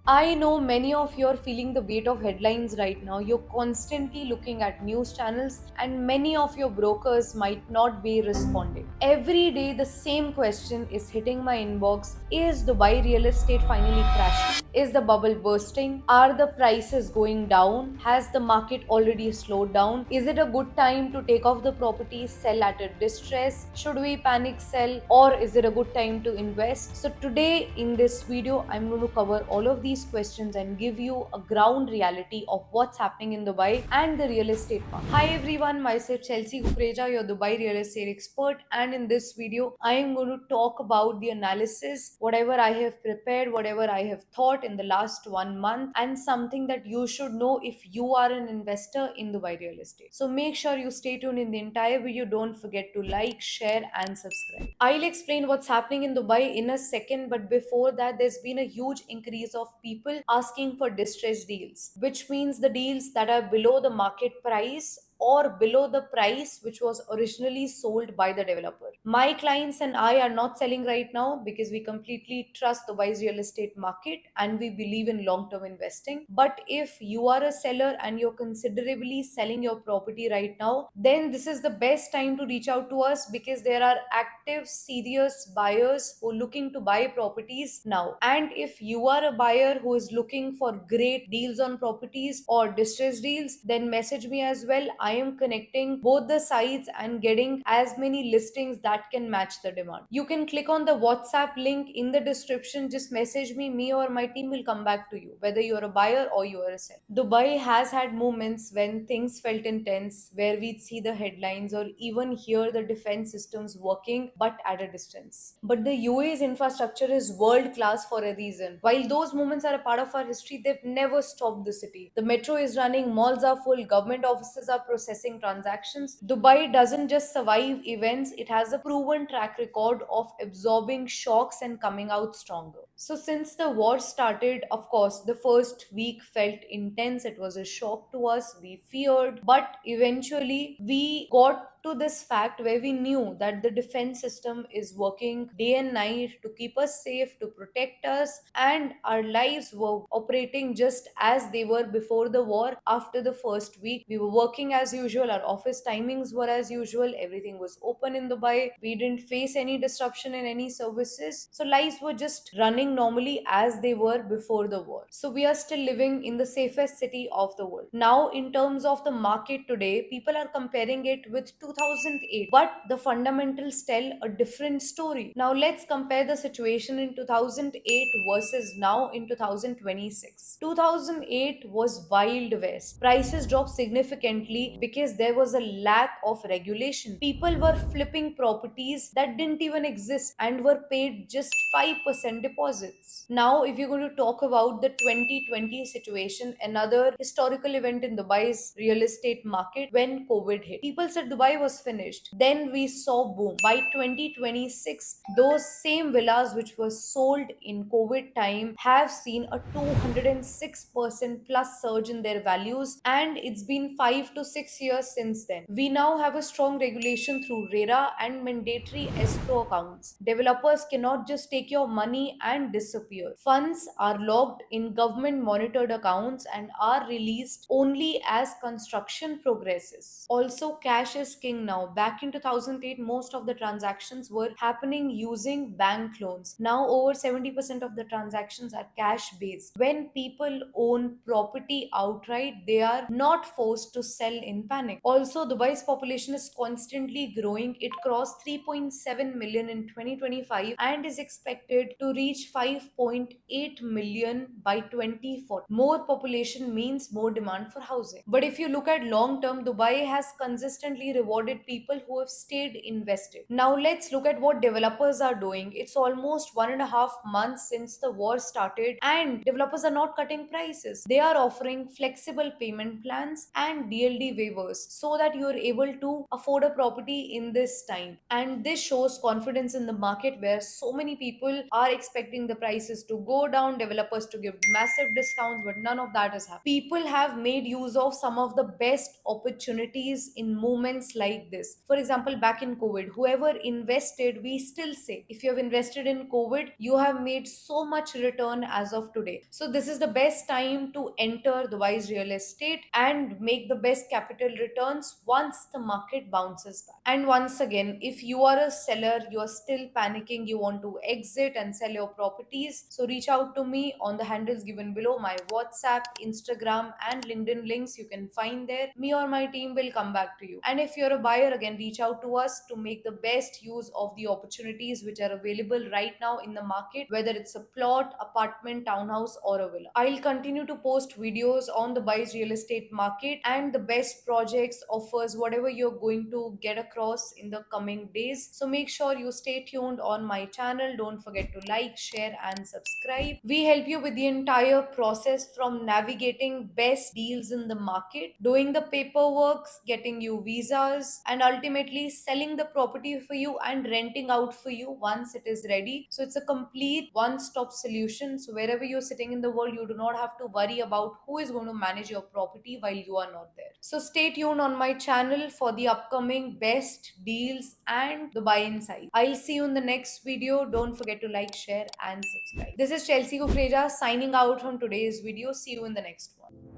I know many of you are feeling the weight of headlines right now. You're constantly looking at news channels, and many of your brokers might not be responding. Every day, the same question is hitting my inbox. Is Dubai real estate finally crashing? Is the bubble bursting? Are the prices going down? Has the market already slowed down? Is it a good time to take off the property, sell at a distress? Should we panic sell, or is it a good time to invest? So today in this video, I'm going to cover all of these questions and give you a ground reality of what's happening in Dubai and the real estate market. Hi everyone, myself Chelsea Kupreja, your Dubai real estate expert, and in this video, I am going to talk about the analysis, whatever I have prepared, whatever I have thought in the last 1 month, and something that you should know if you are an investor in Dubai real estate. So make sure you stay tuned in the entire video. Don't forget to like, share, and subscribe. I'll explain what's happening in Dubai in a second, but before that, there's been a huge increase of people asking for distressed deals, which means the deals that are below the market price or below the price which was originally sold by the developer. My clients and I are not selling right now because we completely trust Dubai's real estate market and we believe in long term investing. But if you are a seller and you're considerably selling your property right now, then this is the best time to reach out to us because there are active, serious buyers who are looking to buy properties now. And if you are a buyer who is looking for great deals on properties or distressed deals, then message me as well. I am connecting both the sides and getting as many listings that can match the demand. You can click on the WhatsApp link in the description. Just message me or my team will come back to you, whether you're a buyer or you are a seller. Dubai has had moments when things felt intense, where we'd see the headlines or even hear the defense systems working, but at a distance. But the UAE's infrastructure is world class for a reason. While those moments are a part of our history, they've never stopped the city. The metro is running, malls are full, government offices are processing transactions. Dubai doesn't just survive events, it has a proven track record of absorbing shocks and coming out stronger. So, since the war started, of course, the first week felt intense. It was a shock to us. We feared, but eventually we got to this fact where we knew that the defense system is working day and night to keep us safe, to protect us, and our lives were operating just as they were before the war. After the first week, we were working as usual, our office timings were as usual, everything was open in Dubai, we didn't face any disruption in any services, so lives were just running normally as they were before the war. So we are still living in the safest city of the world. Now, in terms of the market today, people are comparing it with 2008, but the fundamentals tell a different story. Now, let's compare the situation in 2008 versus now in 2026. 2008 was Wild West. Prices dropped significantly because there was a lack of regulation. People were flipping properties that didn't even exist and were paid just 5% deposits. Now, if you're going to talk about the 2020 situation, another historical event in Dubai's real estate market, when COVID hit, people said Dubai was finished. Then we saw boom. By 2026, those same villas which were sold in COVID time have seen a 206% plus surge in their values, and it's been 5 to 6 years since then. We now have a strong regulation through RERA and mandatory escrow accounts. Developers cannot just take your money and disappear. Funds are locked in government monitored accounts and are released only as construction progresses. Also, cash is king now. Back in 2008, most of the transactions were happening using bank loans. Now, over 70% of the transactions are cash based. When people own property outright, they are not forced to sell in panic. Also, Dubai's population is constantly growing. It crossed 3.7 million in 2025 and is expected to reach 5.8 million by 2040. More population means more demand for housing. But if you look at long term, Dubai has consistently rewarded people who have stayed invested. Now let's look at what developers are doing. It's almost 1.5 months since the war started, and developers are not cutting prices. They are offering flexible payment plans and DLD waivers so that you are able to afford a property in this time. And this shows confidence in the market where so many people are expecting the prices to go down, developers to give massive discounts, but none of that has happened. People have made use of some of the best opportunities in moments like like this. For example, back in COVID, whoever invested, we still say if you have invested in COVID, you have made so much return as of today. So this is the best time to enter the Wise Real Estate and make the best capital returns once the market bounces back. And once again, if you are a seller, you are still panicking, you want to exit and sell your properties, so reach out to me on the handles given below, my WhatsApp, Instagram, and LinkedIn links you can find there. Me or my team will come back to you. And if you're a buyer, again, reach out to us to make the best use of the opportunities which are available right now in the market, whether it's a plot, apartment, townhouse, or a villa. I'll continue to post videos on the Wise Real Estate market and the best projects, offers, whatever you're going to get across in the coming days. So make sure you stay tuned on my channel. Don't forget to like, share, and subscribe. We help you with the entire process from navigating best deals in the market, doing the paperwork, getting you visas, and ultimately selling the property for you and renting out for you once it is ready. So it's a complete one stop solution. So wherever you're sitting in the world, you do not have to worry about who is going to manage your property while you are not there. So stay tuned on my channel for the upcoming best deals and the buy in side. I'll see you in the next video. Don't forget to like, share, and subscribe. This is Chelsea Kukreja signing out from today's video. See you in the next one.